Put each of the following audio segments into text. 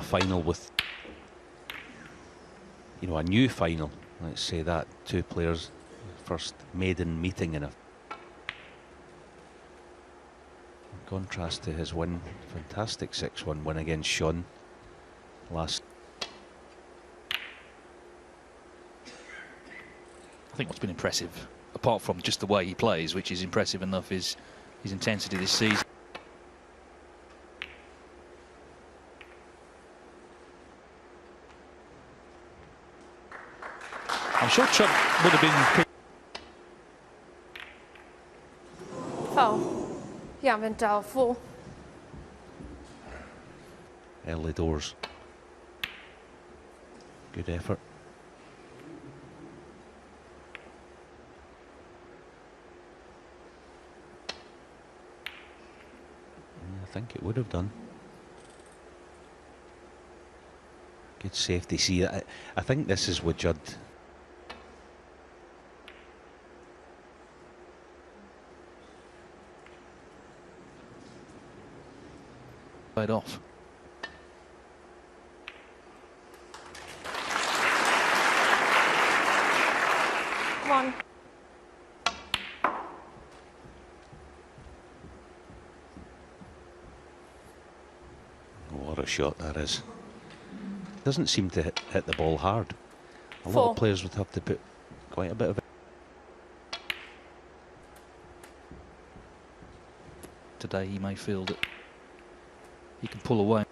final with, you know, a new final. Let's say that two players first maiden meeting in contrast to his win, fantastic 6-1 win against Sean last. I think what's been impressive, apart from just the way he plays, which is impressive enough, is his intensity this season. I'm sure Judd would have been. Foul. Yeah, Bingtao full. Early doors. Good effort. I think it would have done. Good safety. See, I think this is what Judd. Played off. One. What a shot that is. Doesn't seem to hit the ball hard. A lot Four. of players would have to put quite a bit of it. Today he may feel that he can pull away.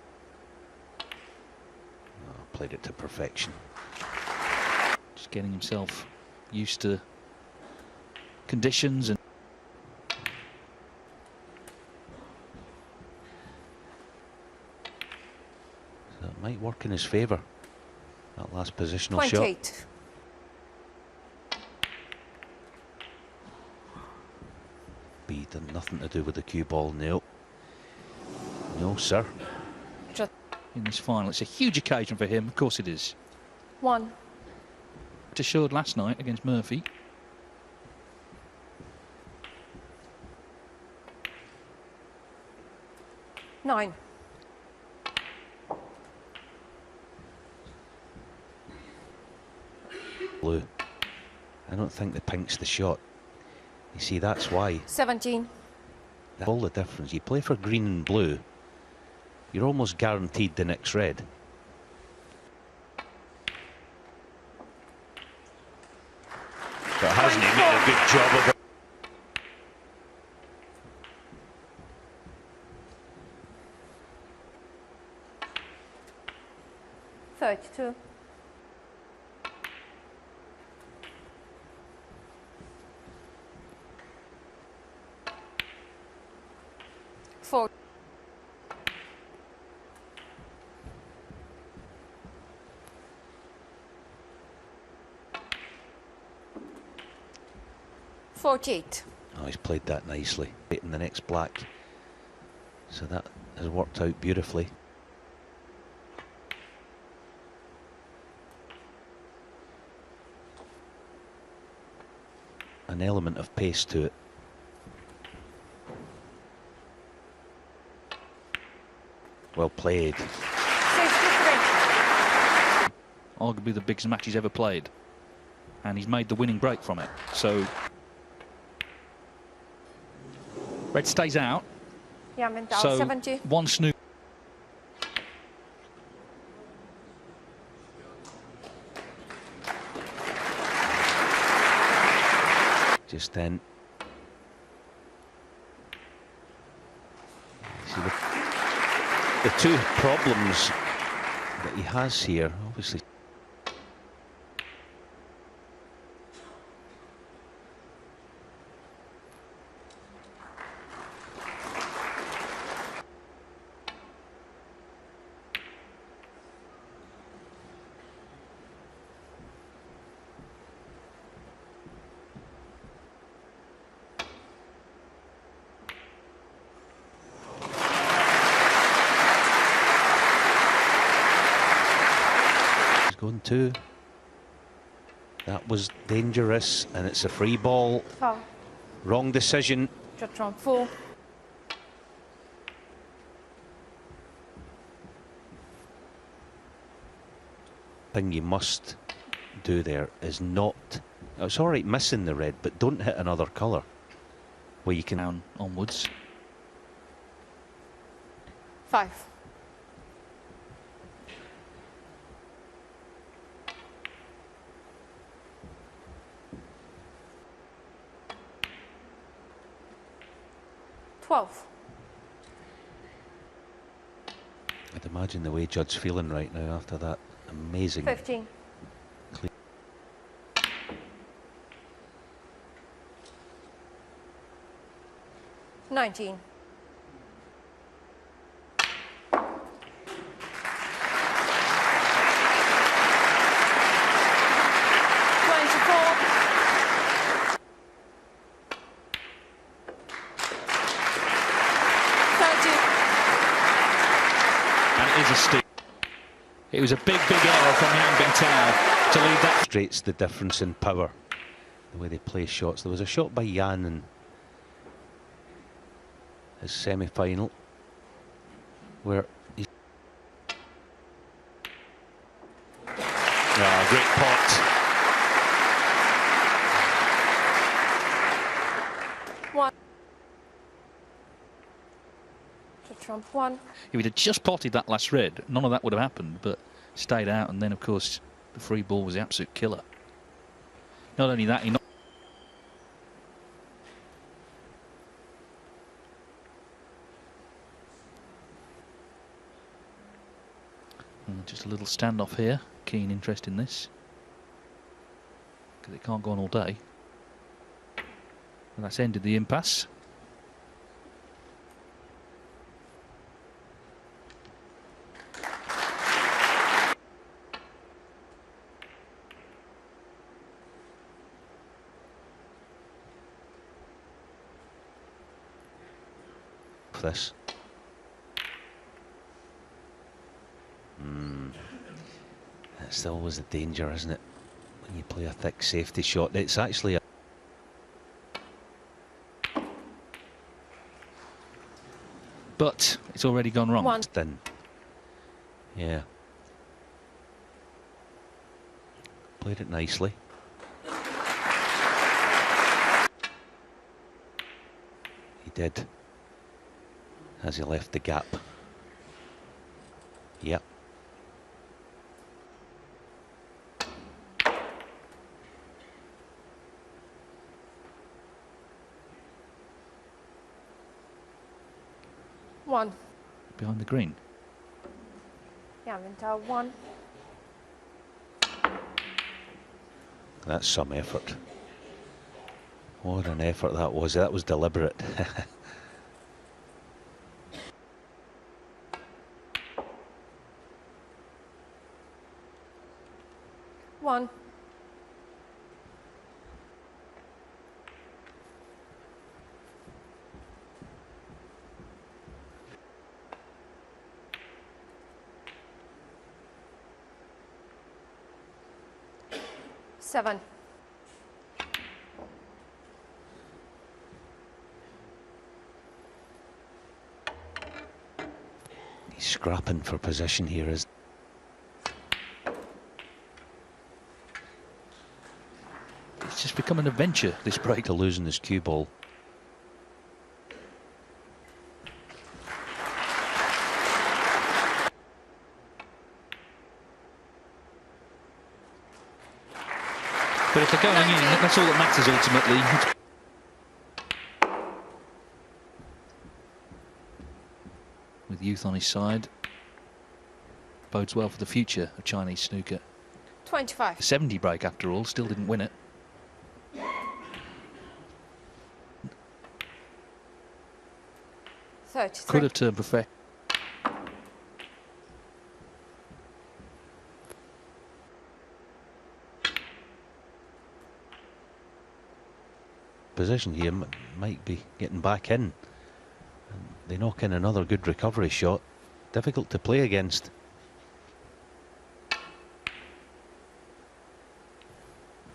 Oh, played it to perfection. Just getting himself used to conditions and so it might work in his favour. That last positional 28. shot. B done nothing to do with the cue ball. No. No, sir. in this final. It's a huge occasion for him. Of course it is. One. It showed last night against Murphy. Nine. Blue. I don't think the pink's the shot. You see, that's why. 17. That's all the difference. You play for green and blue, you're almost guaranteed the next red. But hasn't he made a good job of it? Thirty-two. Four. $48. Oh, he's played that nicely. In the next black. So that has worked out beautifully. An element of pace to it. Well played. Arguably the biggest match he's ever played. And he's made the winning break from it. So red stays out. Yeah, Bingtao, So 70. one Snooker. Just then. See the two problems that he has here, obviously. Going two. That was dangerous, and it's a free ball. Foul. Wrong decision. Judd from 4. thing you must do there is not. It's all right missing the red, but don't hit another colour where you can. Down onwards. 5. I'd imagine the way Judd's feeling right now after that amazing. 15. 19. 30. It was a big error from Bingtao to leave that. Illustrates the difference in power, the way they play shots. There was a shot by Jan in his semi-final where he... Great pot. One. To trump 1. If he'd have just potted that last red, none of that would have happened, but stayed out, and then of course the free ball was the absolute killer. Not only that, he just a little standoff here. Keen interest in this, because it can't go on all day. And that's ended the impasse. This. It's always a danger, isn't it, when you play a thick safety shot? It's actually a... But it's already gone wrong. 1. Thin. Yeah. Played it nicely. He did. As he left the gap. Yep. One. Behind the green. Yeah, Bingtao 1. That's some effort. What an effort that was. That was deliberate. One. Seven. He's scrapping for position here. Is It's just become an adventure, this break. to losing his cue ball. But if they're going in, that's all that matters ultimately. With youth on his side, bodes well for the future of Chinese snooker. 25. The 70 break, after all, still didn't win it. Could have turned professional. Position here might be getting back in. And they knock in another good recovery shot. Difficult to play against.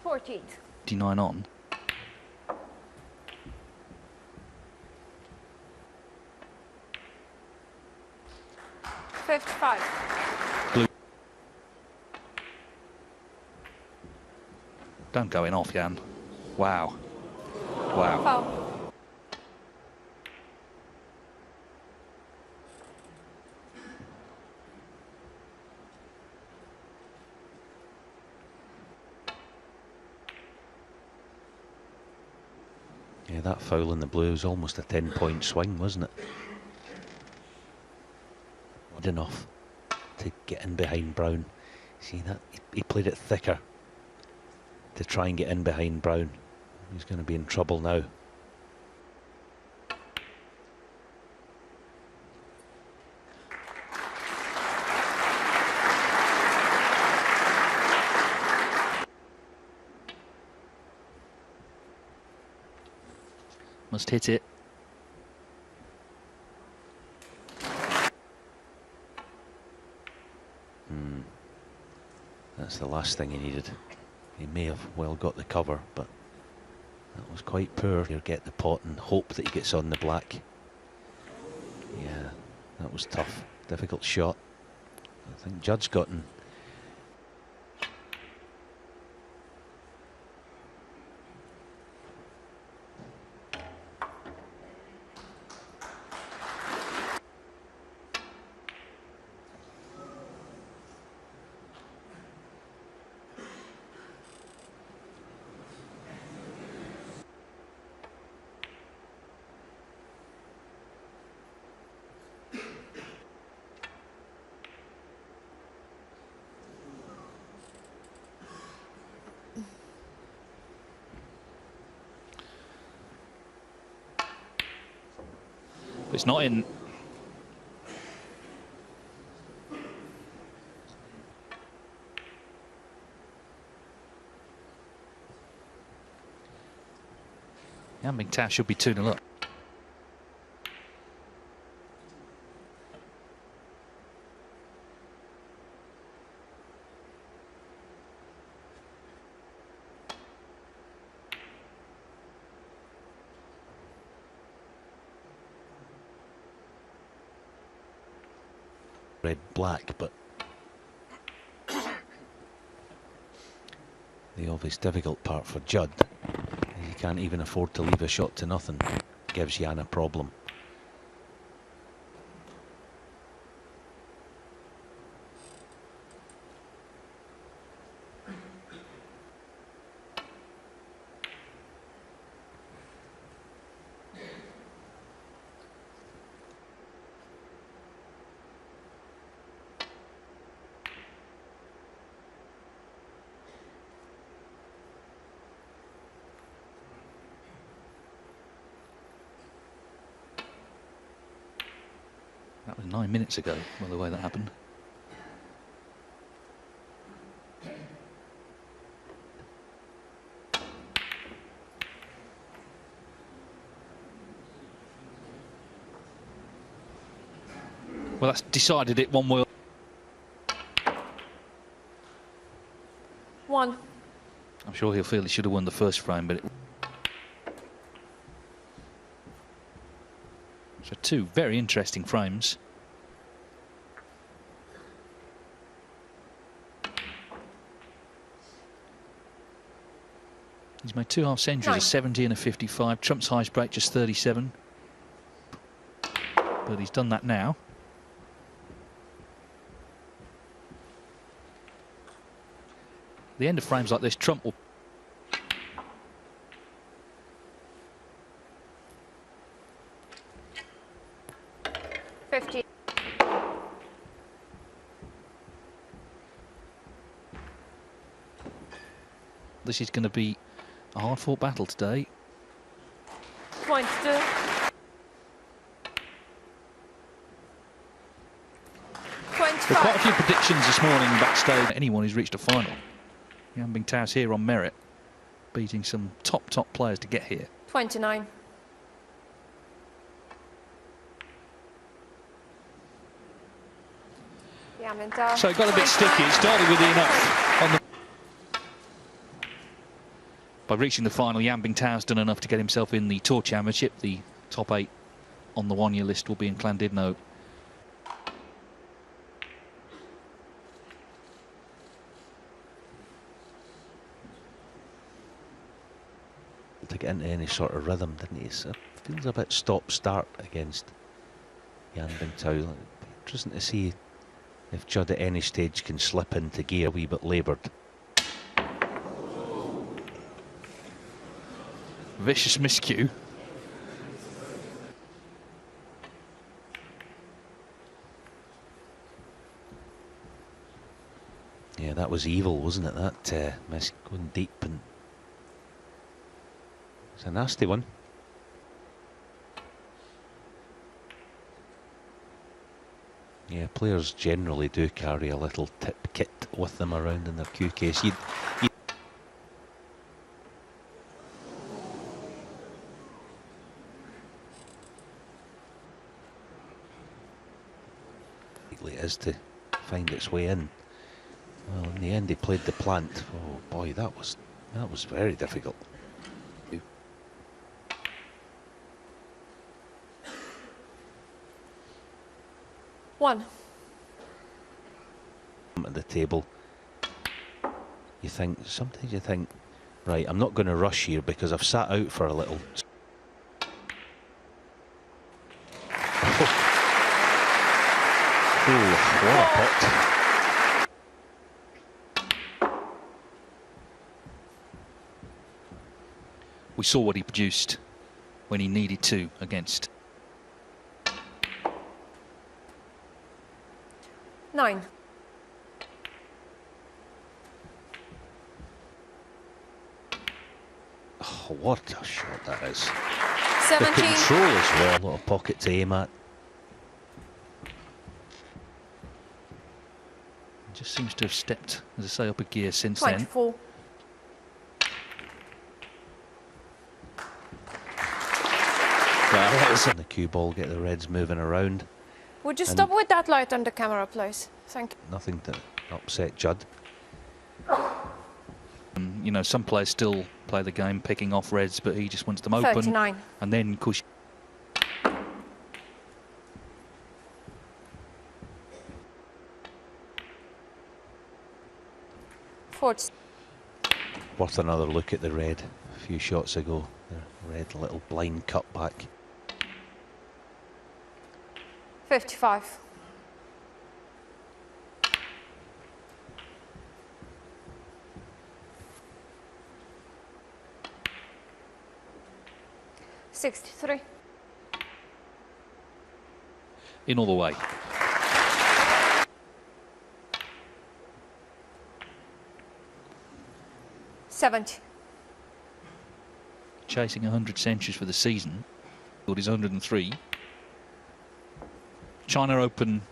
48. 59 on. $55. Blue. Don't go in off, Jan. Wow. Wow. Foul. Yeah, that foul in the blue was almost a 10-point swing, wasn't it? Good enough to get in behind Brown. See that? He played it thicker to try and get in behind Brown. He's going to be in trouble now. Must hit it. That's the last thing he needed. He may have well got the cover, but that was quite poor. He'll get the pot and hope that he gets on the black. Yeah, that was tough. Difficult shot. I think Judd's gotten. It's not in. Bingtao should be 2-0 up. Red black, but the obvious difficult part for Judd, he can't even afford to leave a shot to nothing. Gives Jan a problem. That was 9 minutes ago, by the way that happened. Well, that's decided it one way. 1. I'm sure he'll feel he should have won the first frame, but so 2 very interesting frames. He's made 2 half centuries, a 70 and a 55. Trump's highest break just 37. But he's done that now. The end of frames like this, Trump will. This is going to be a hard-fought battle today. Points to. There are quite a few predictions this morning backstage. Anyone who's reached a final. Bingtao's here on merit, beating some top players to get here. 29. So it got a bit sticky. It started with the enough on the. By reaching the final, Bingtao's done enough to get himself in the Tour Championship. The top 8 on the one-year list will be in Llandudno. to get into any sort of rhythm, didn't he? So it feels a bit stop-start against Yan Bingtao. Interesting to see if Judd at any stage can slip into gear a wee bit laboured. Vicious miscue. Yeah, that was evil, wasn't it? That miss going deep, and it's a nasty one. Yeah, players generally do carry a little tip kit with them around in their cue case. It is to find its way in. Well, in the end, he played the plant. Oh boy, that was very difficult. One. At the table, sometimes you think, right, I'm not going to rush here because I've sat out for a little. Oh, what a pot. We saw what he produced when he needed to against 9. Oh, what a shot that is. 17. The control as well, a lot of pocket to aim at. Just seems to have stepped, as I say, up a gear since 24. Well, that was on the cue ball, get the Reds moving around. Would you And stop with that light on the camera, please? Thank you. Nothing to upset Judd. You know, some players still play the game picking off Reds, but he just wants them open. 39. And then cushion. Forts. Worth another look at the Red a few shots ago. The Red little blind cut back. 55. $63. In all the way. $70. Chasing 100 centuries for the season. It is 103. China Open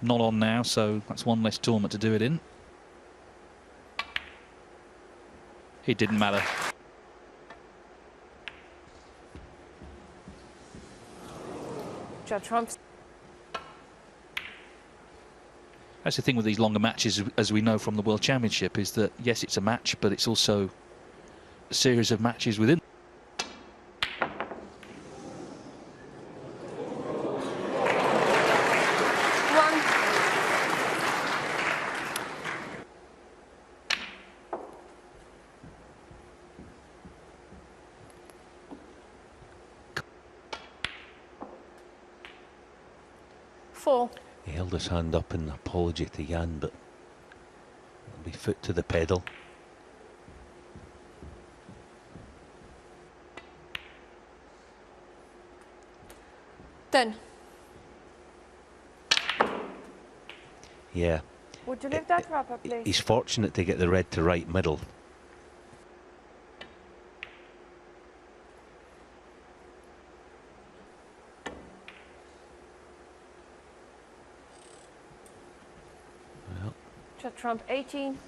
not on now, so that's one less tournament to do it in. It didn't matter. Judd Trumps. That's the thing with these longer matches, as we know from the World Championship, is that yes, it's a match, but it's also a series of matches within. He held his hand up in apology to Yan, but it'll be foot to the pedal. Then. Yeah. Would you leave that wrapper, please? He's fortunate to get the Red to right middle. Judd Trump 18.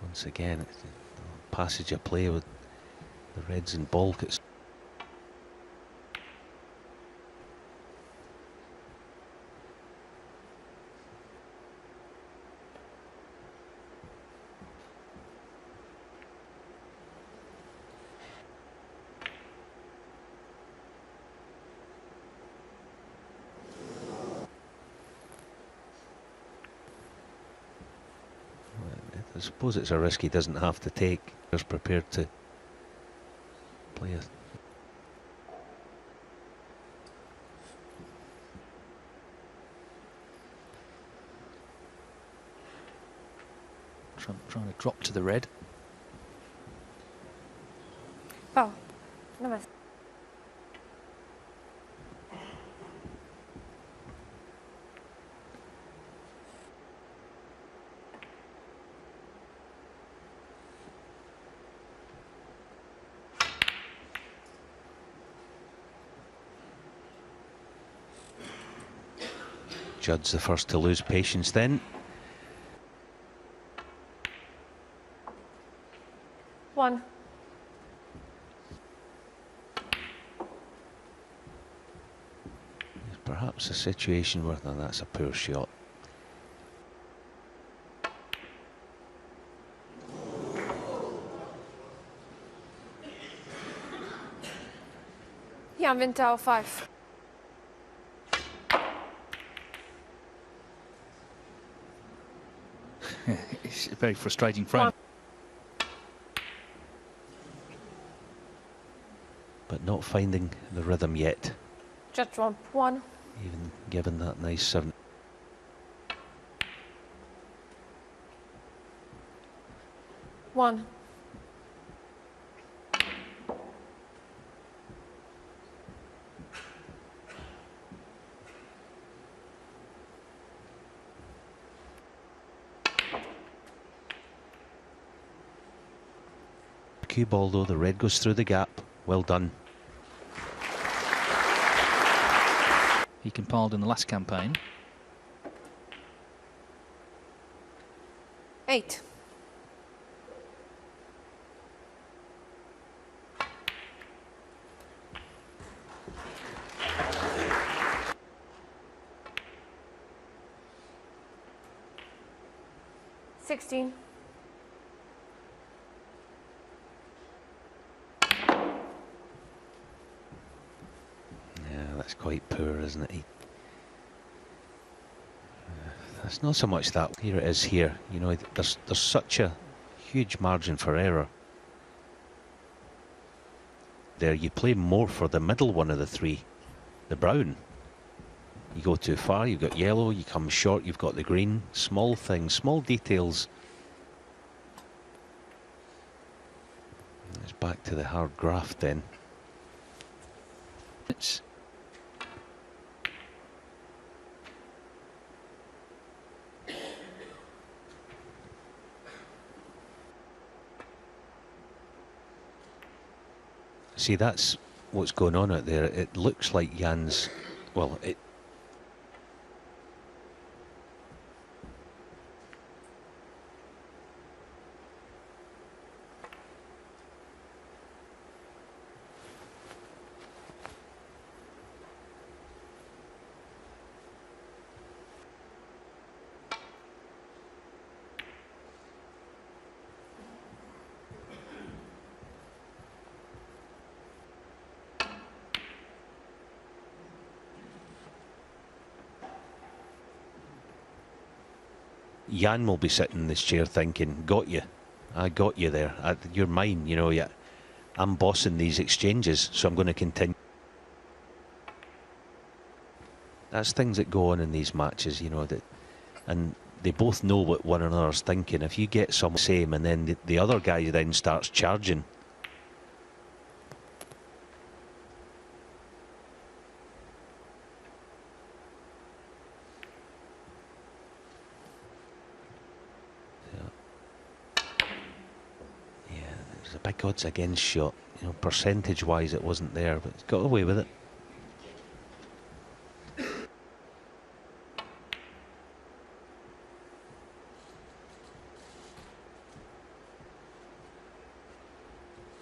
Once again, it's a passage of play with the Reds in bulk. It's I suppose it's a risk he doesn't have to take. He's prepared to play a... Trump trying to drop to the red. Oh, no más. Judd's the first to lose patience then. One. There's perhaps a situation where that's a poor shot. Yeah, Bingtao 5. It's a very frustrating frame. One. But not finding the rhythm yet, Judd Trump 1. even given that nice 7. One. Cue ball though, the red goes through the gap. Well done. He compiled in the last campaign. 8. $16. Yeah, that's quite poor, isn't it? It's not so much that. Here it is here. You know, there's such a huge margin for error. There, you play more for the middle one of the three, the brown. You go too far, you've got yellow, you come short, you've got the green. Small things, small details. It's back to the hard graft then. It's See, that's what's going on out there. It looks like Jan's, well, it. Jan will be sitting in this chair thinking, got you. I got you there. You're mine, you know. Yeah, I'm bossing these exchanges, so I'm going to continue. That's things that go on in these matches, you know, and they both know what one another's thinking. If you get some same and then the other guy then starts charging. Big odds against shot, you know, percentage wise it wasn't there, but he's got away with it.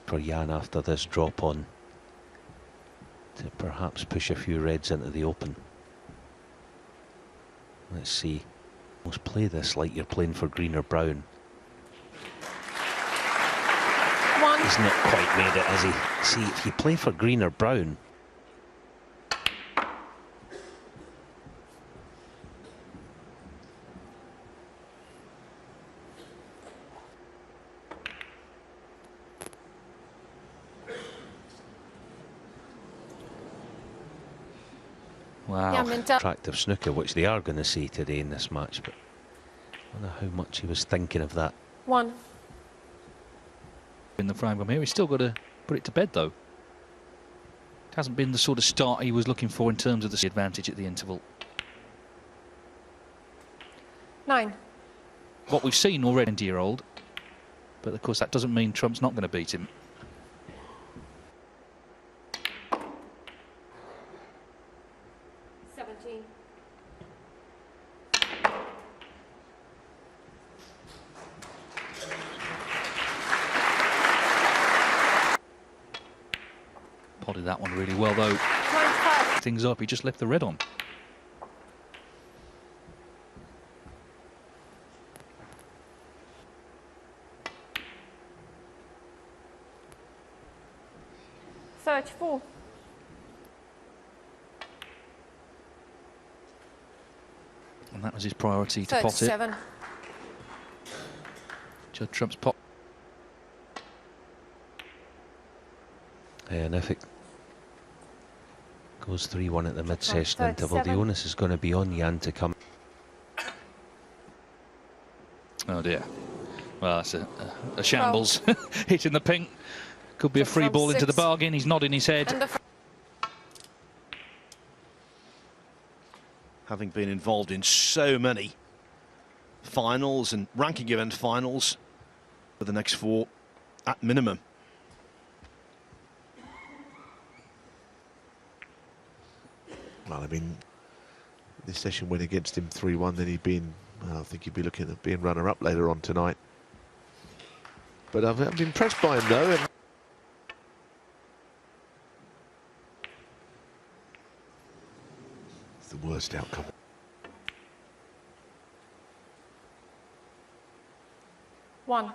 For Jan after this drop on to perhaps push a few reds into the open. Let's see. Let's play this like you're playing for green or brown. He's not quite made it, has he? See, if you play for green or brown, Wow. Yeah, Bingtao. Attractive snooker, which they are going to see today in this match, but I wonder how much he was thinking of that. 1. In the frame from here, he's still got to put it to bed though. It hasn't been the sort of start he was looking for in terms of the advantage at the interval. 9. What we've seen already, 20-year-old, but of course that doesn't mean Trump's not going to beat him. Potted that one really well though. 25. Things up, he just left the red on. $34. And that was his priority to pot it. 37. Judd Trump's pot. Yeah, and if it goes 3-1 at the mid-session 37. interval, the onus is going to be on Jan to come. Oh dear. Well, that's a shambles. Hitting the pink. Could be a free ball into the bargain. He's nodding his head. Having been involved in so many finals and ranking event finals for the next 4 at minimum. Well, I mean, this session went against him 3-1, then he'd been, well, I think he'd be looking at being runner-up later on tonight. But I've been impressed by him though. And it's the worst outcome. One.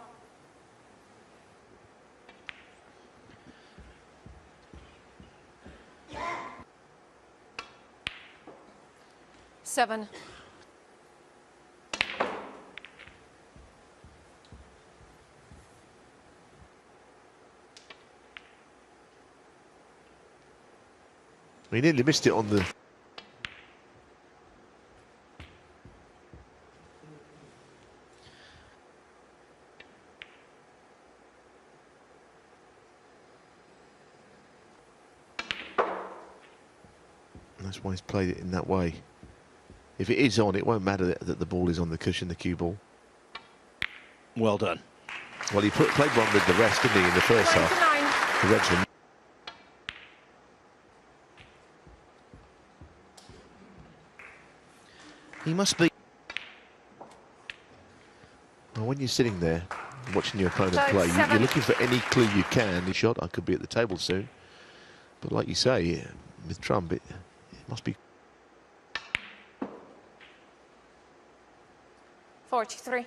Seven. He nearly missed it on the... That's why he's played it in that way. If it is on, it won't matter that the ball is on the cushion, the cue ball. Well done. Well, he played one with the rest, didn't he, in the first half? The Reds were... He must be. Well, when you're sitting there watching your opponent play, you're looking for any clue you can. The shot, I could be at the table soon. But like you say, with Trump, it must be... 43.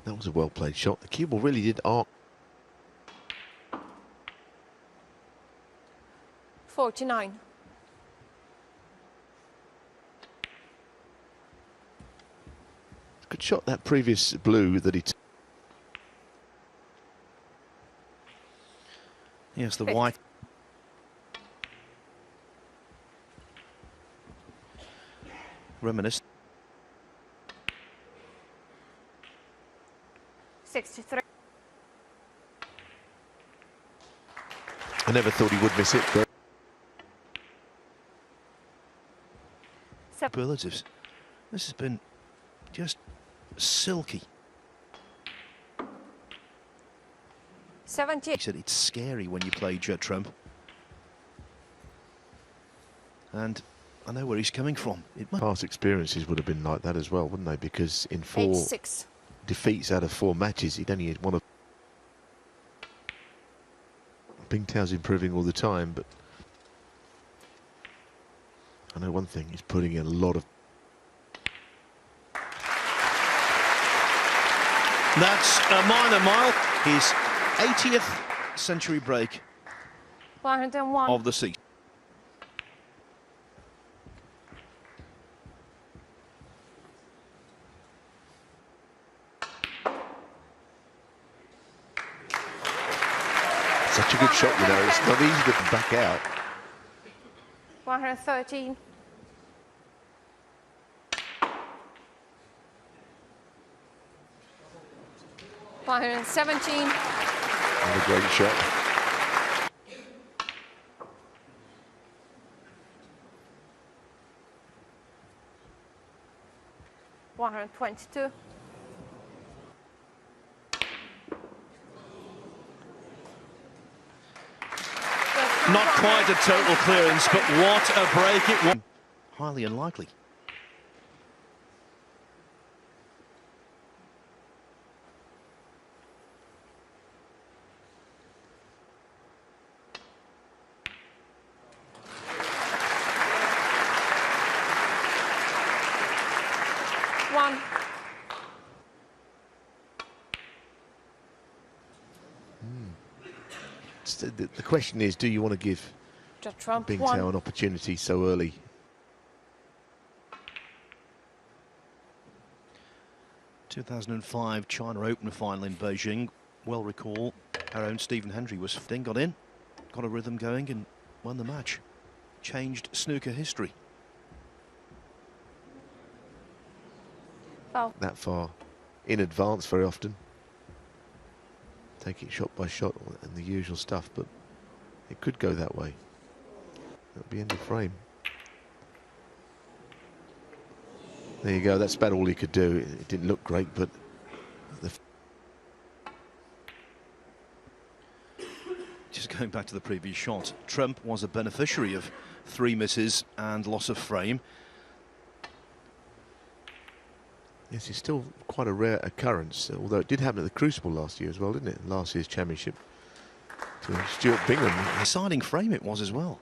That was a well-played shot. The cue ball really did arc. 49. Good shot, that previous blue that he... Yes, the white. Reminiscent. 63. I never thought he would miss it, but... Superlatives. This has been just silky. 70. He said it's scary when you play Judd Trump. And I know where he's coming from. Past experiences would have been like that as well, wouldn't they? Because in 4 86. defeats out of 4 matches, he'd only had one of... Bingtao's improving all the time, but... I know one thing, he's putting in a lot of... That's a minor mile. His 80th century break 101. of the season. Such a good shot, you know. It's not easy to back out. 113. 117. Another great shot. 122. Not quite a total clearance, but what a break it was. Highly unlikely. One. The question is, do you want to give Judd Trump. Bingtao 1. an opportunity so early? ...2005 China Open final in Beijing. Well recall, our own Stephen Hendry was got in, got a rhythm going and won the match. Changed snooker history. Foul. That far in advance very often. Take it shot by shot and the usual stuff, but it could go that way. That'll be end of frame. There you go, that's about all he could do. It didn't look great, but Just going back to the previous shot, Trump was a beneficiary of 3 misses and loss of frame. yes, it's still quite a rare occurrence, although it did happen at the Crucible last year as well, didn't it? Last year's championship to Stuart Bingham. Deciding frame it was as well.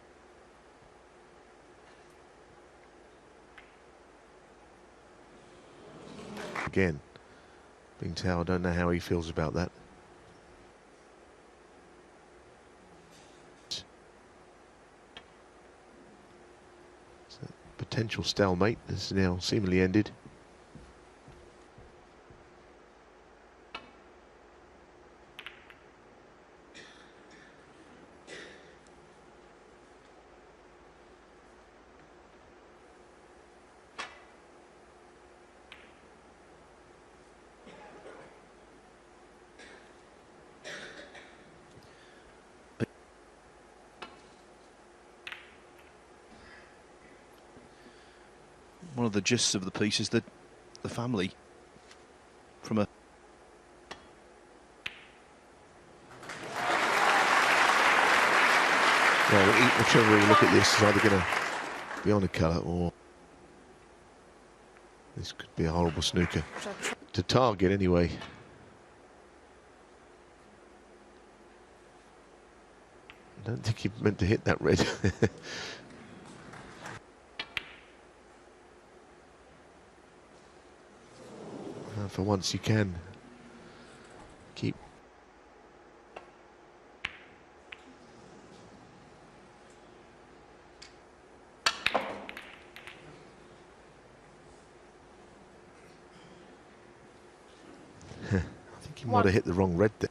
Again, Bingtao, I don't know how he feels about that. So, potential stalemate has now seemingly ended. One of the gists of the piece is that the family from a Well, whichever way you look at this is either going to be on a colour or this could be a horrible snooker to target anyway. I don't think he meant to hit that red. For once you can keep I think he might have hit the wrong red there.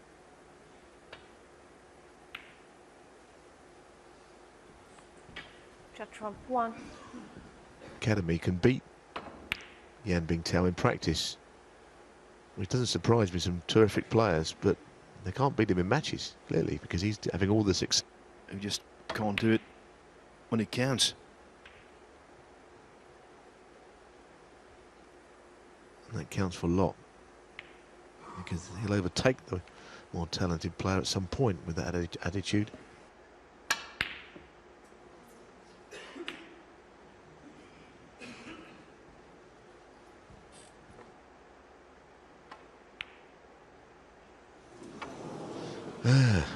Judd Trump. 1. Academy can beat Yan Bingtao in practice, which doesn't surprise me. Some terrific players, but they can't beat him in matches, clearly, because he's having all the success. who just can't do it when it counts. And that counts for a lot, because he'll overtake the more talented player at some point with that attitude.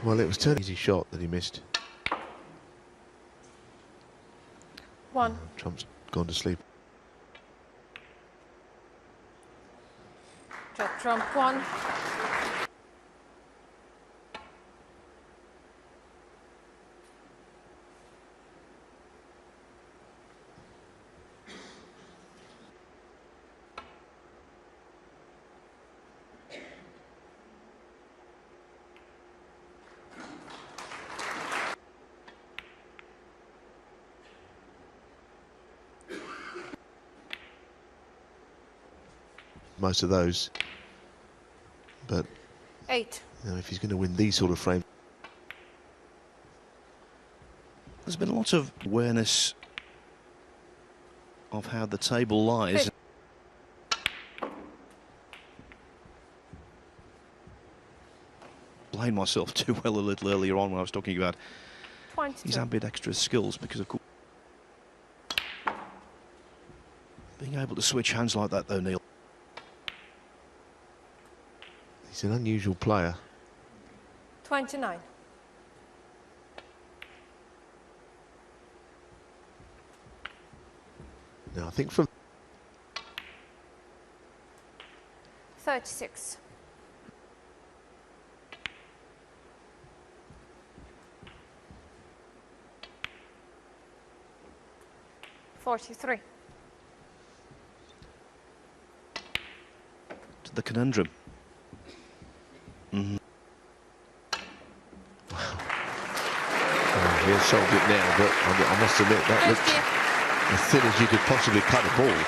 Well, it was turn easy shot that he missed. 1. Trump's gone to sleep. Judd Trump. 1. most of those. But 8. you know, if he's going to win these sort of frames, There's been a lot of awareness of how the table lies. Blame myself too well a little earlier on when I was talking about 22. his ambidextrous skills, because of course being able to switch hands like that, though, Neil. he's an unusual player. 29. Now, I think from 36. 43. To the conundrum. He'll solve it now, but I must admit that looked 50. as thin as you could possibly cut a ball.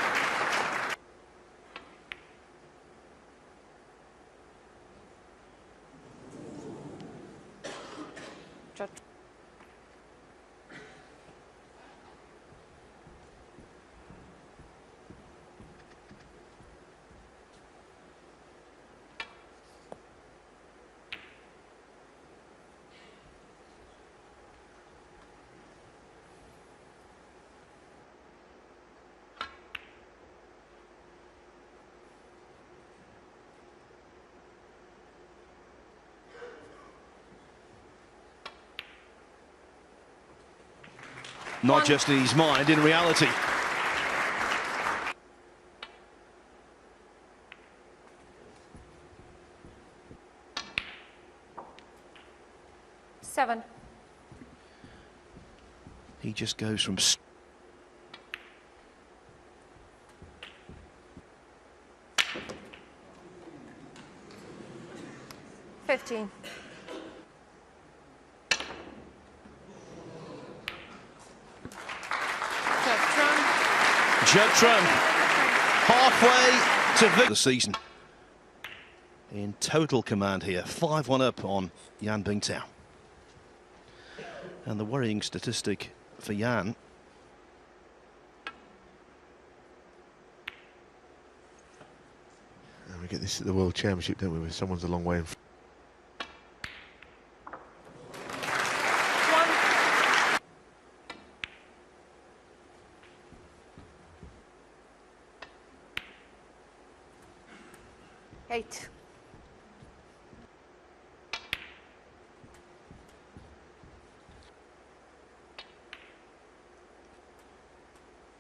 Judd. Not 1. just in his mind, in reality. Seven. He just goes from 15. Judd Trump halfway to the season. In total command here, 5-1 up on Jan Bingtao. And the worrying statistic for Jan, And we get this at the World Championship, don't we, where someone's a long way in front. 1. 8.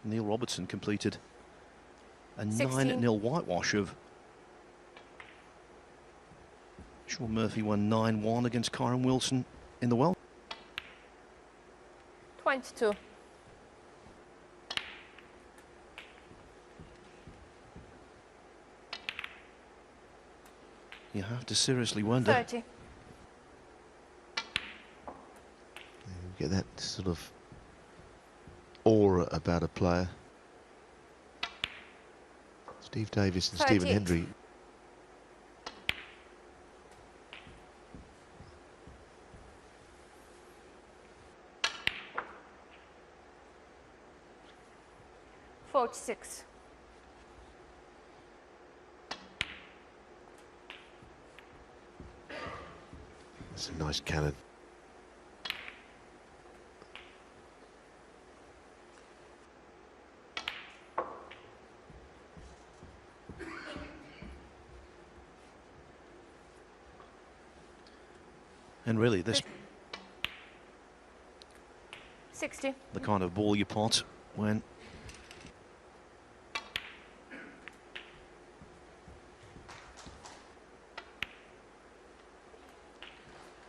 Neil Robertson completed a 16. 9-0 whitewash of Sean Murphy won 9-1 against Kyron Wilson in the World. 22. You have to seriously wonder. 30. You get that sort of aura about a player. Steve Davis and Stephen 38. Hendry. $46. That's a nice cannon. And really, this 60. the kind of ball you pot when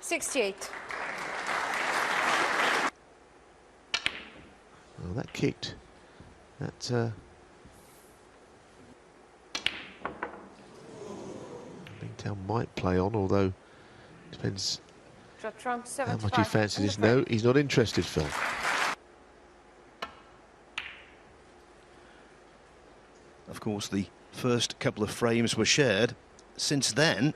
68. Well, that kicked. That Bingtao might play on, although depends Judd Trump, how 75. much he fancies this. No, he's not interested, Phil. of course, the first couple of frames were shared. Since then,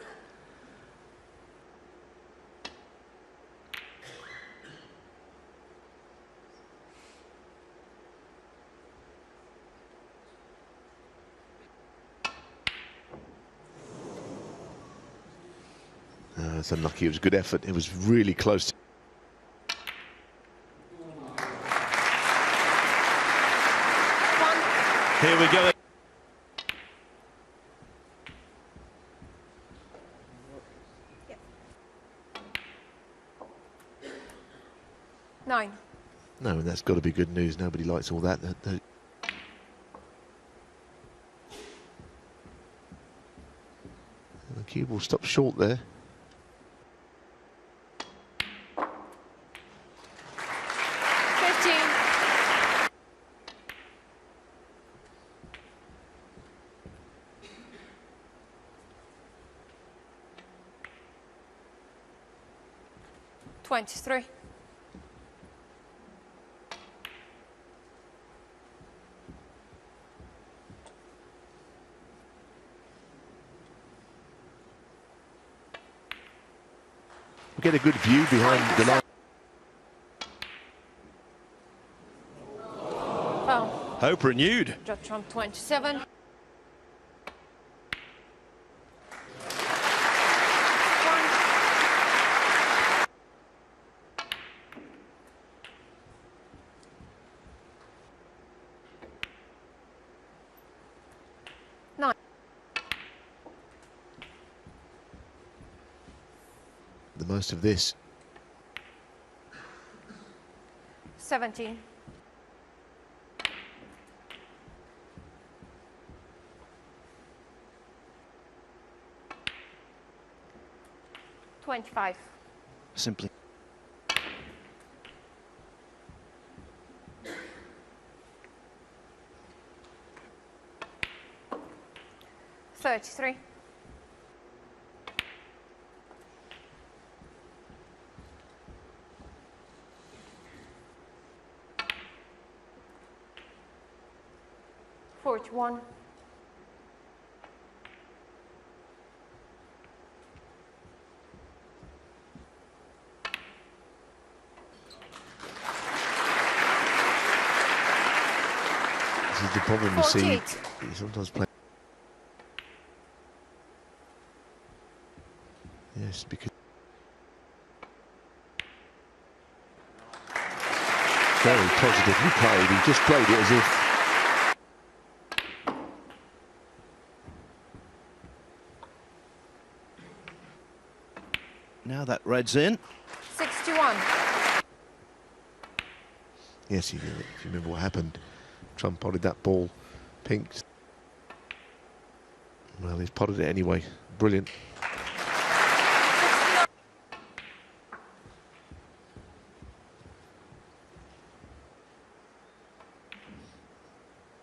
it's unlucky. It was a good effort. It was really close. here we go. Nine. No, and that's got to be good news. Nobody likes all that. The cue will stop short there. 15. $23. We get a good view behind the line. Foul. Hope renewed. Judd Trump 27. Nine. The most of this. 17. $25. Simply. $33. $41. This is the problem you see. 48. You sometimes play. Yes, because very positively played. He just played it as if. Now that red's in. 61. Yes, if you remember what happened, Trump potted that ball, pinked. Well, he's potted it anyway. Brilliant.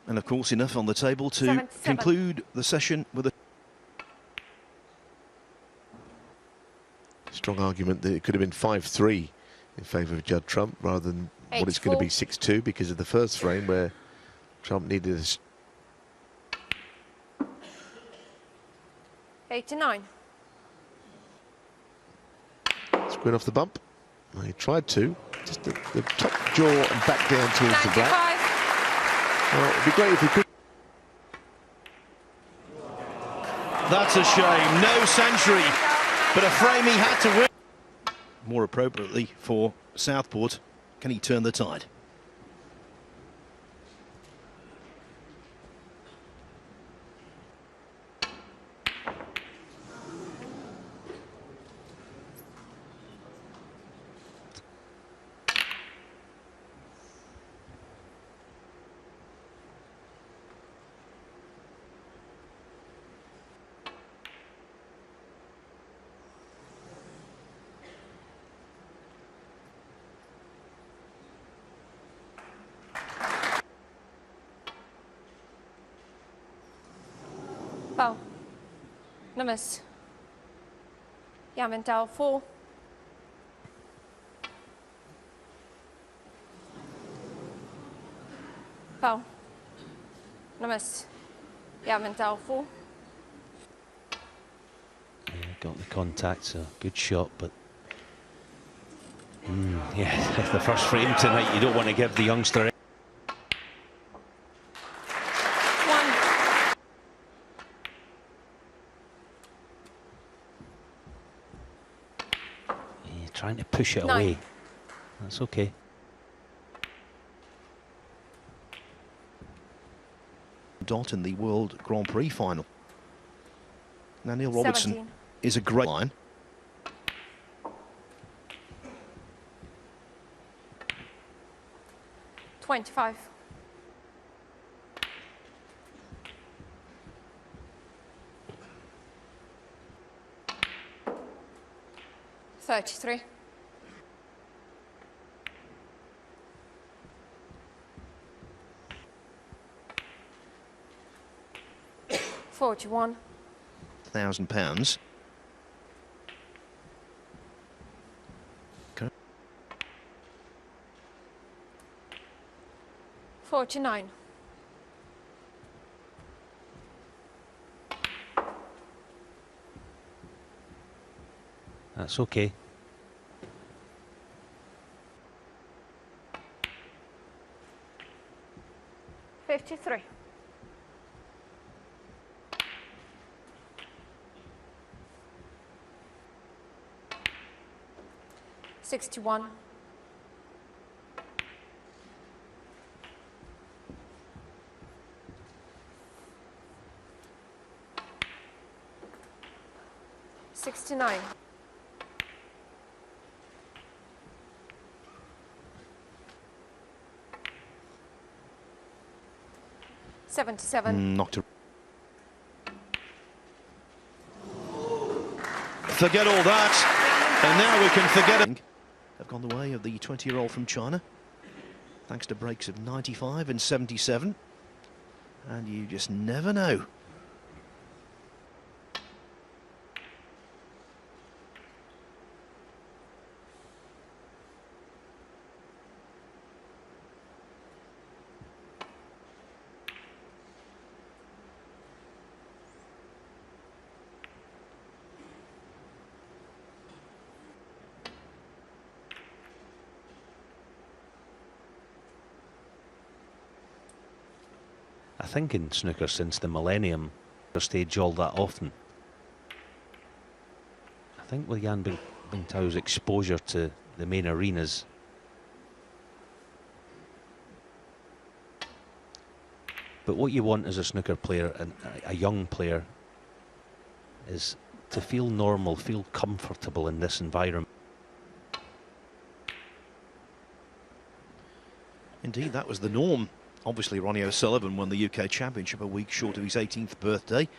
And of course, enough on the table to 77. conclude the session with a Strong argument that it could have been 5-3 in favour of Judd Trump rather than what it's going to be 6-2 because of the first frame where Trump needed a 89. screen off the bump. Well, he tried to. Just the top jaw and back down towards the black. 95. Well, it'd be great if he could. That's a shame. No century, but a frame he had to win. More appropriately for Southport, can he turn the tide? Foul. No miss. Bingtao 4. Foul. No miss. Yeah, Bingtao 4. Yeah, got the contact, so good shot, but yeah, the first frame tonight, you don't want to give the youngster. 1. You're trying to push it 9. away. That's okay. Dot in the World Grand Prix final. Now Neil Robertson 17. is a great line. $25. $33. $41. £1,000. Okay. 49. That's okay. $53. $61. $69. $77. Knocked her. Forget all that, and now we can forget it. Have gone the way of the 20-year-old from China, thanks to breaks of 95 and 77, and you just never know. I think in snooker since the millennium, stage all that often. I think with Jan Bingtao's exposure to the main arenas, but what you want as a snooker player and a young player is to feel normal, feel comfortable in this environment. Indeed, that was the norm. Obviously, Ronnie O'Sullivan won the UK Championship a week short of his 18th birthday.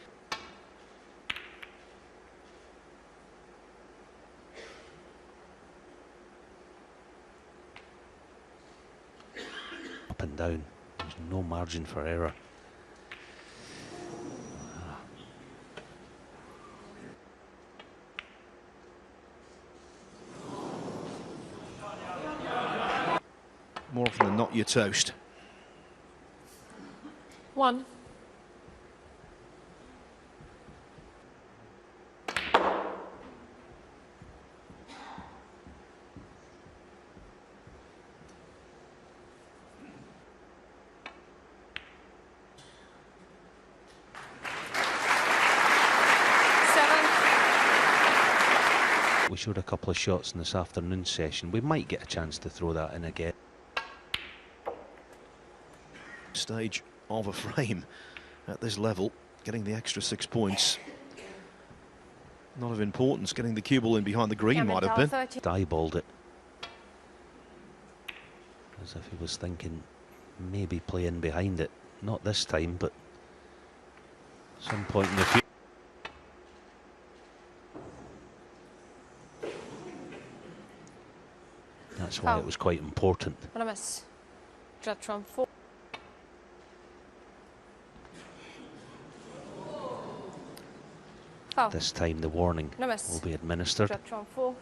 Up and down, there's no margin for error. More often than not, you're toast. 1. We showed a couple of shots in this afternoon session. We might get a chance to throw that in again. Stage of a frame at this level, getting the extra 6 points. Not of importance. Getting the cue ball in behind the green might have been. Eyeballed it. As if he was thinking maybe play in behind it. Not this time, but some point in the future. That's why it was quite important. And a miss. Judd from 4. Foul. This time the warning No miss. will be administered. Judd from 4.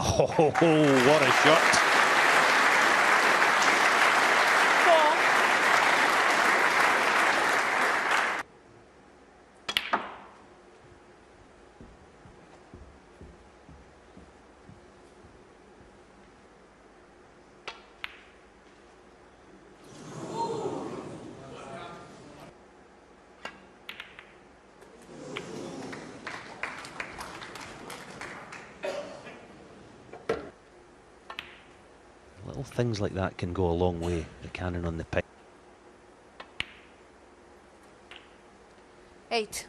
Oh, what a shot. 4. Little things like that can go a long way. The cannon on the pin. 8.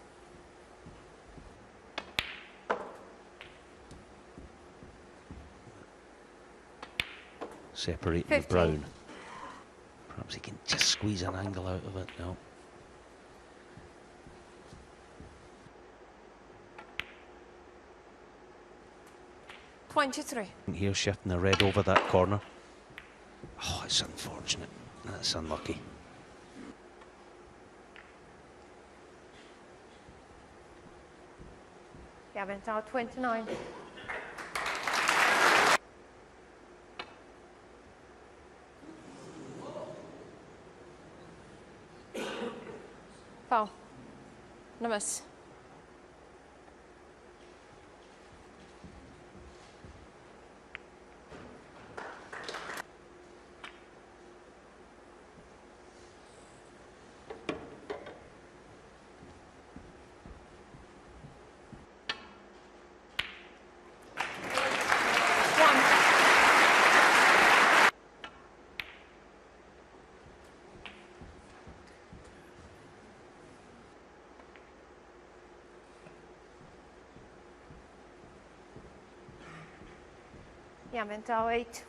Separating the 15. brown. Perhaps he can just squeeze an angle out of it. No. $23. Here shifting the red over that corner. Oh, it's unfortunate. That's unlucky. Yeah, Bingtao 29. Foul. No miss. Yeah, Bingtao 8.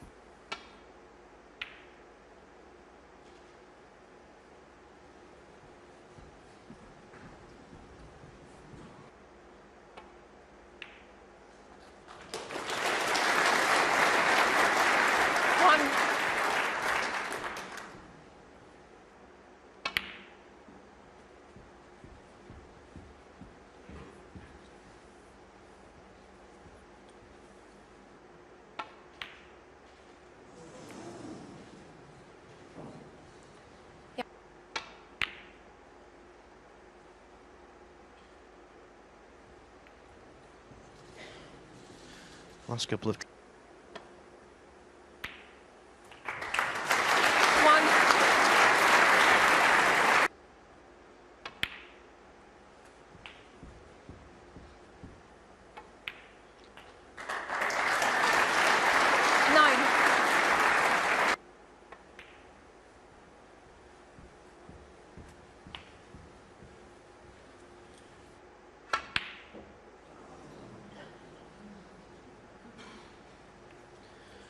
Last couple of... 1.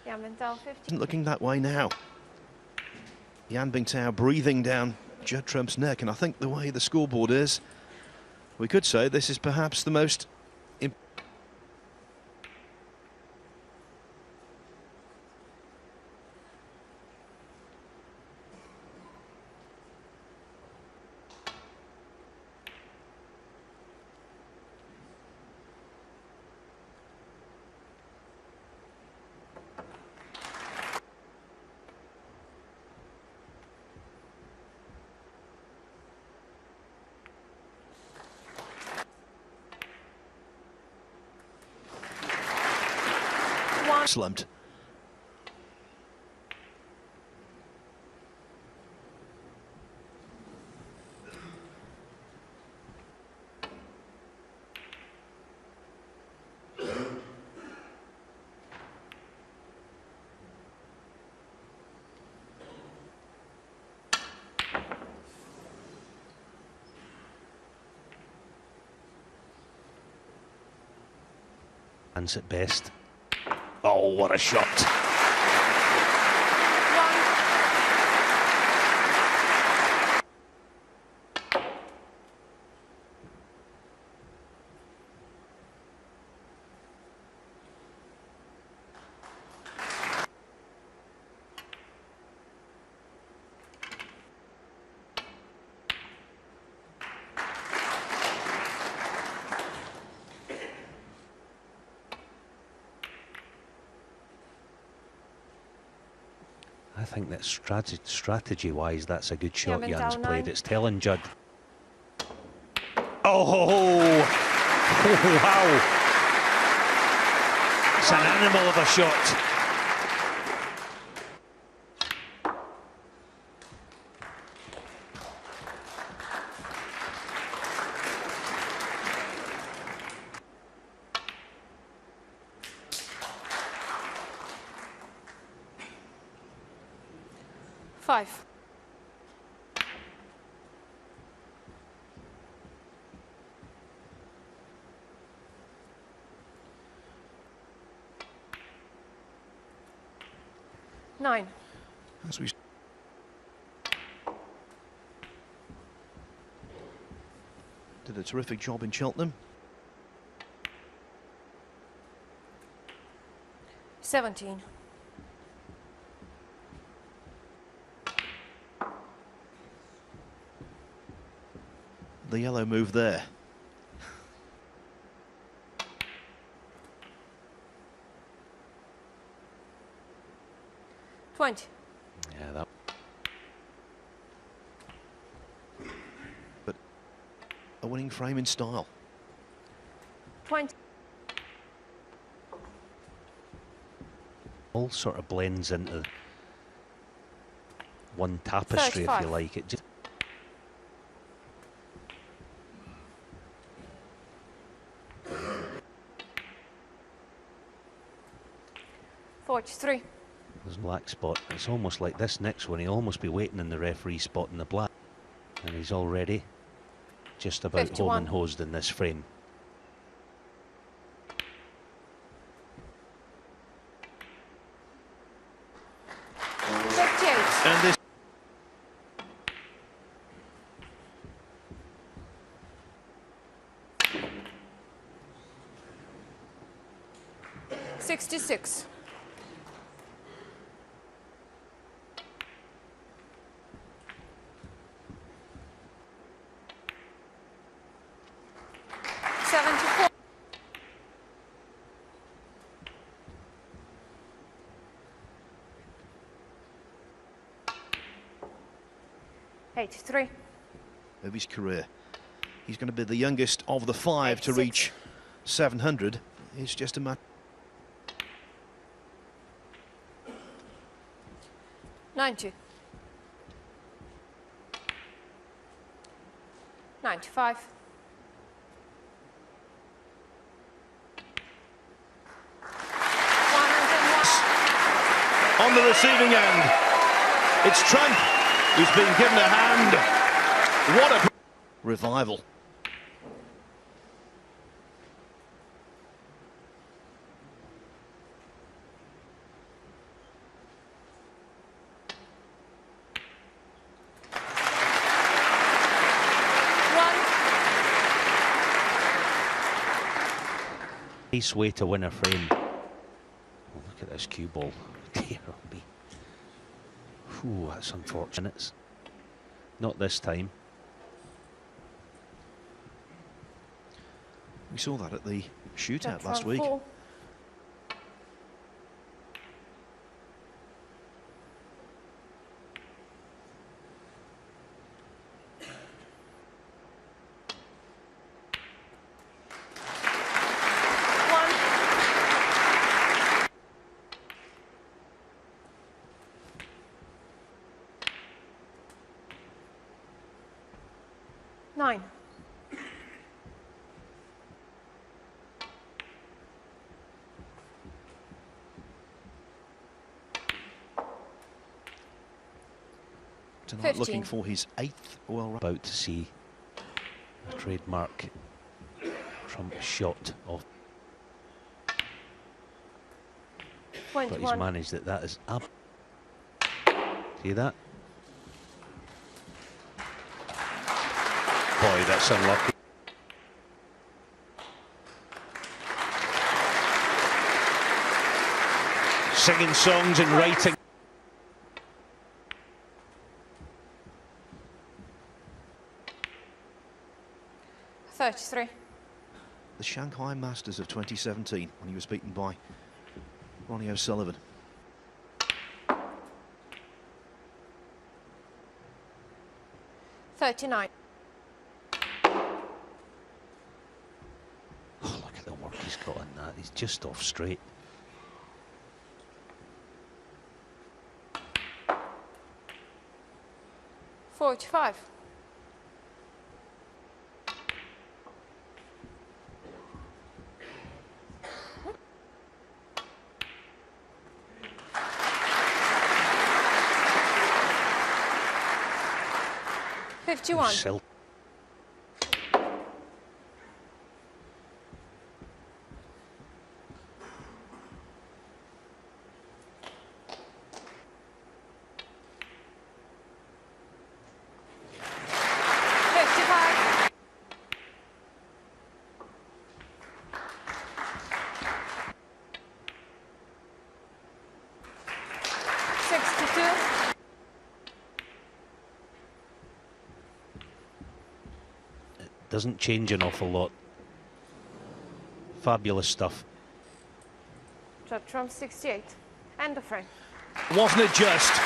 Yeah, Bingtao 15. Isn't looking that way now. Jan Bingtao breathing down Judd Trump's neck, and I think the way the scoreboard is, we could say this is perhaps the most excellent. Hands at best. Oh, what a shot. I think that strategy-wise, that's a good shot Yeah, Jan's Bingtao played. 9. It's telling Judd. Oh, wow. It's an animal of a shot. Five. Nine. As we did a terrific job in Cheltenham. 17. The yellow move there. Yeah, Yeah, that. But a winning frame in style. 20. All sort of blends into one tapestry, if 35. you like. It just 43. there's a black spot. It's almost like this next one. He'll almost be waiting in the referee spot in the black. And he's already just about 51. home and hosed in this frame. And this 66. Three. of his career. He's going to be the youngest of the five to 86. reach 700. It's just a matter. 90. 95. 101. On the receiving end, it's Trump who's been given a hand. What a revival. Nice way to win a frame. Oh, look at this cue ball. Dear me. Ooh, that's unfortunate. Not this time. We saw that at the shootout That's last on week. 4. Nine. Tonight 15. looking for his 8th well. About to see a trademark Trump shot off. But he's 21. managed it. That is up. See that? Boy, that's unlucky. Singing songs and writing. $33. The Shanghai Masters of 2017 when he was beaten by Ronnie O'Sullivan. 39. Oh, look at the work he's got on that. He's just off straight. $45. $51. Sil- Doesn't change an awful lot. Fabulous stuff. Judd from 68. End of frame. Wasn't it just?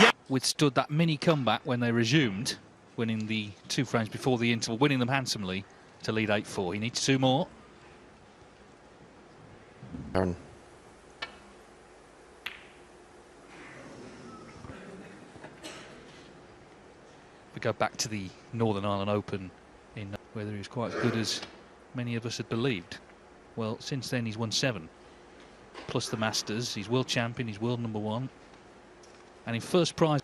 Yeah. Withstood that mini comeback when they resumed, winning the 2 frames before the interval, winning them handsomely to lead 8-4. He needs 2 more. Turn. We go back to the Northern Ireland Open, in whether he was quite as good as many of us had believed. Well, since then he's won 7, plus the Masters. He's world champion, he's world #1, and in first prize.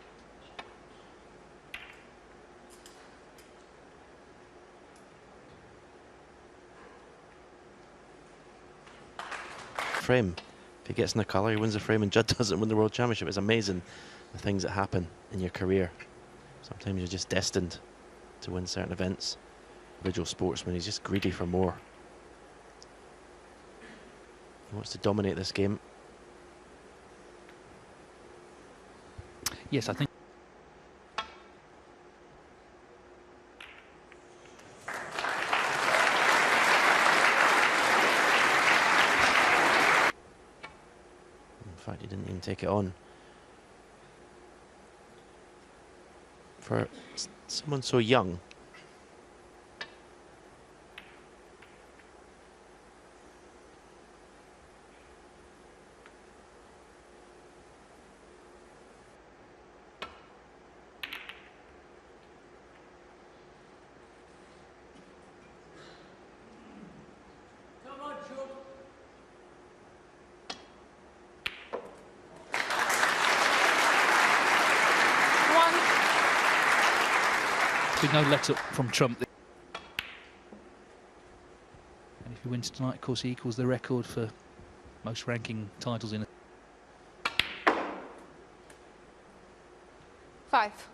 Frame. If he gets in the colour, he wins the frame, and Judd doesn't win the World Championship. It's amazing the things that happen in your career. Sometimes you're just destined to win certain events. Individual sportsman, he's just greedy for more. He wants to dominate this game. Yes, I think. In fact, he didn't even take it on. For someone so young, been no let up from Trump. And if he wins tonight, of course, he equals the record for most ranking titles in. 5.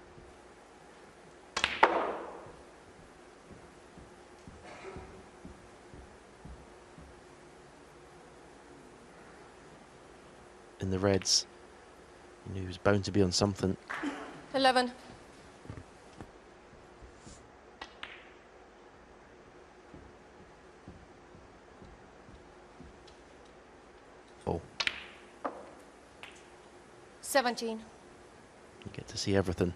in the Reds, you knew he was bound to be on something. 11. Oh, 17. you get to see everything.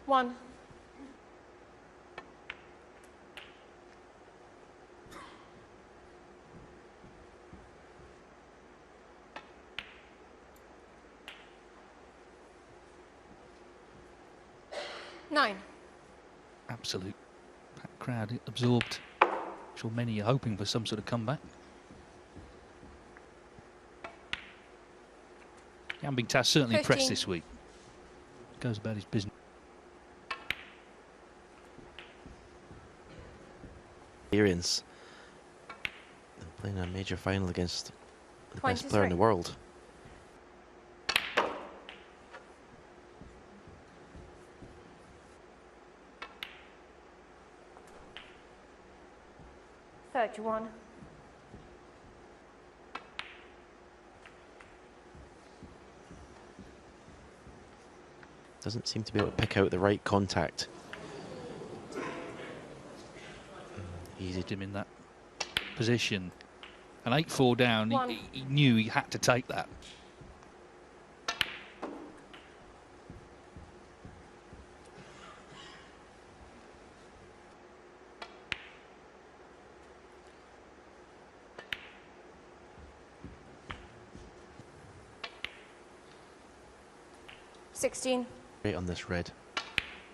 One. Nine. Absolute packed crowd, absorbed. I'm sure many are hoping for some sort of comeback. Bingtao certainly 15. impressed this week. Goes about his business. Experience and playing a major final against the best player in the 23. world. $31. doesn't seem to be able to pick out the right contact. Easy. Him in that position. An 8-4 down, he knew he had to take that. Great on this red.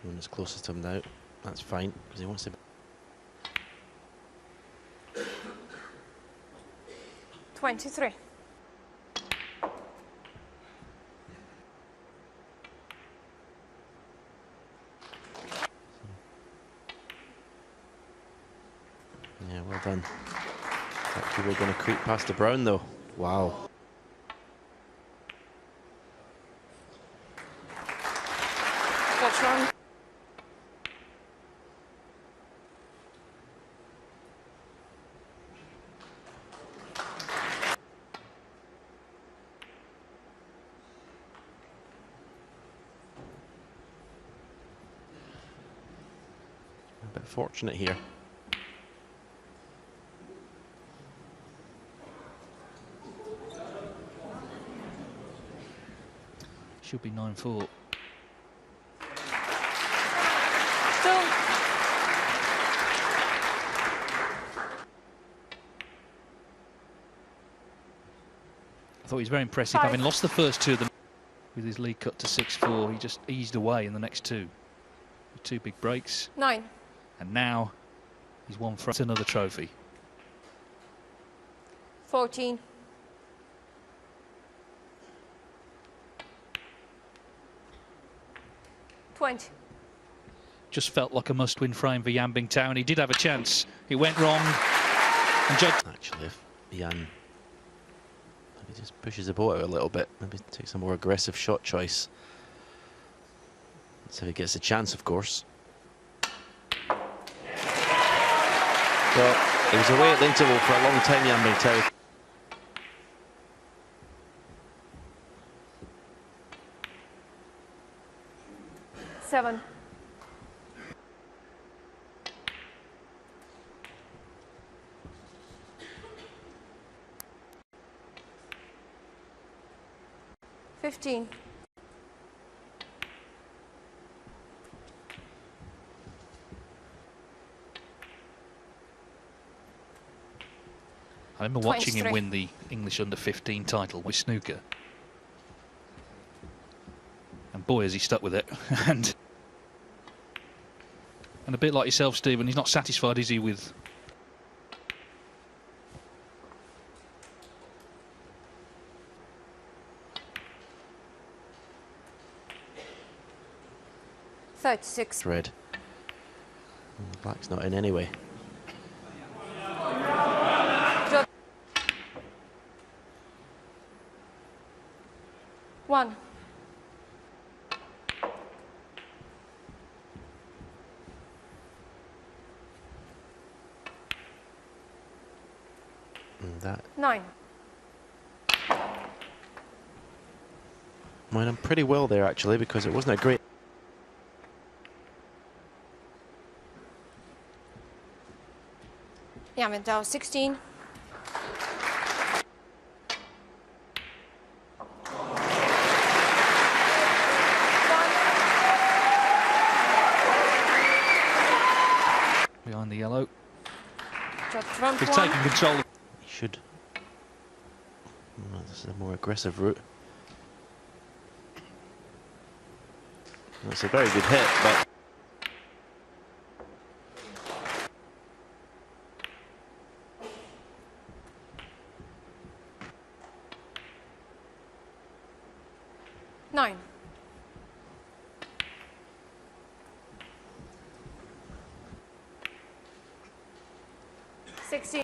One that's closest to him now. That's fine, because he wants to... 23. Yeah, well done. Actually, we're going to creep past the brown, though. Wow. What's wrong? A bit fortunate here. Should be 9-4. Still. I thought he was very impressive, having lost the first two of them with his lead cut to 6-4. He just eased away in the next two. With 2 big breaks. 9. And now he's won for another trophy. 14. 20. Just felt like a must-win frame for Jan Bingtao, and he did have a chance. It went wrong. And Judd... Actually, if Jan maybe just pushes the ball out a little bit, maybe takes a more aggressive shot choice. So he gets a chance, of course. Well, he was away at the interval for a long time, Jan Bingtao. Seven. 15. I remember watching him 23. win the English under-15 title with snooker. And boy, has he stuck with it. and a bit like yourself, Stephen, he's not satisfied, is he, with... $36. Red. The black's not in anyway. Judd. 1. And that 9. went on pretty well there, actually, because it wasn't a great... Yeah, Bingtao 16. Behind the yellow. Judd front He's 1. taking control. He should... This is a more aggressive route. That's a very good hit, but... Nine. 16.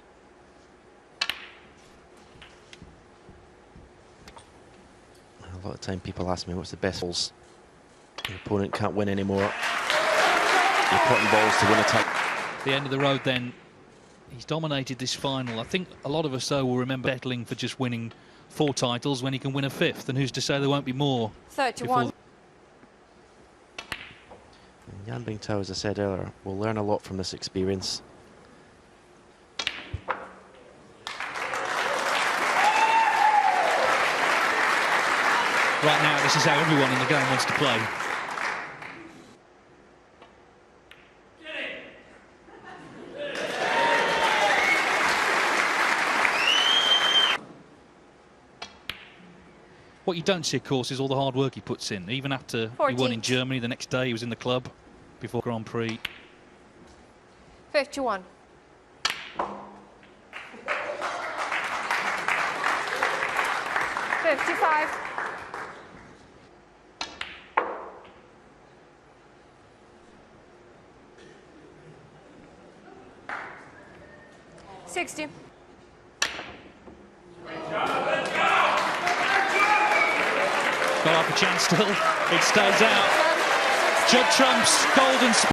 A lot of time people ask me what's the best balls. The opponent can't win anymore. You're putting balls to win a title. The end of the road then. He's dominated this final. I think a lot of us, though, will remember battling for just winning 4 titles when he can win a 5th. And who's to say there won't be more? 31. Jan Bingtao, as I said earlier, will learn a lot from this experience. Right now, this is how everyone in the game wants to play. What you don't see, of course, is all the hard work he puts in. Even after he won in 14th. Germany, the next day he was in the club before Grand Prix. 51. $55. 60. Got half a chance still. It stays out. Judd trumps golden.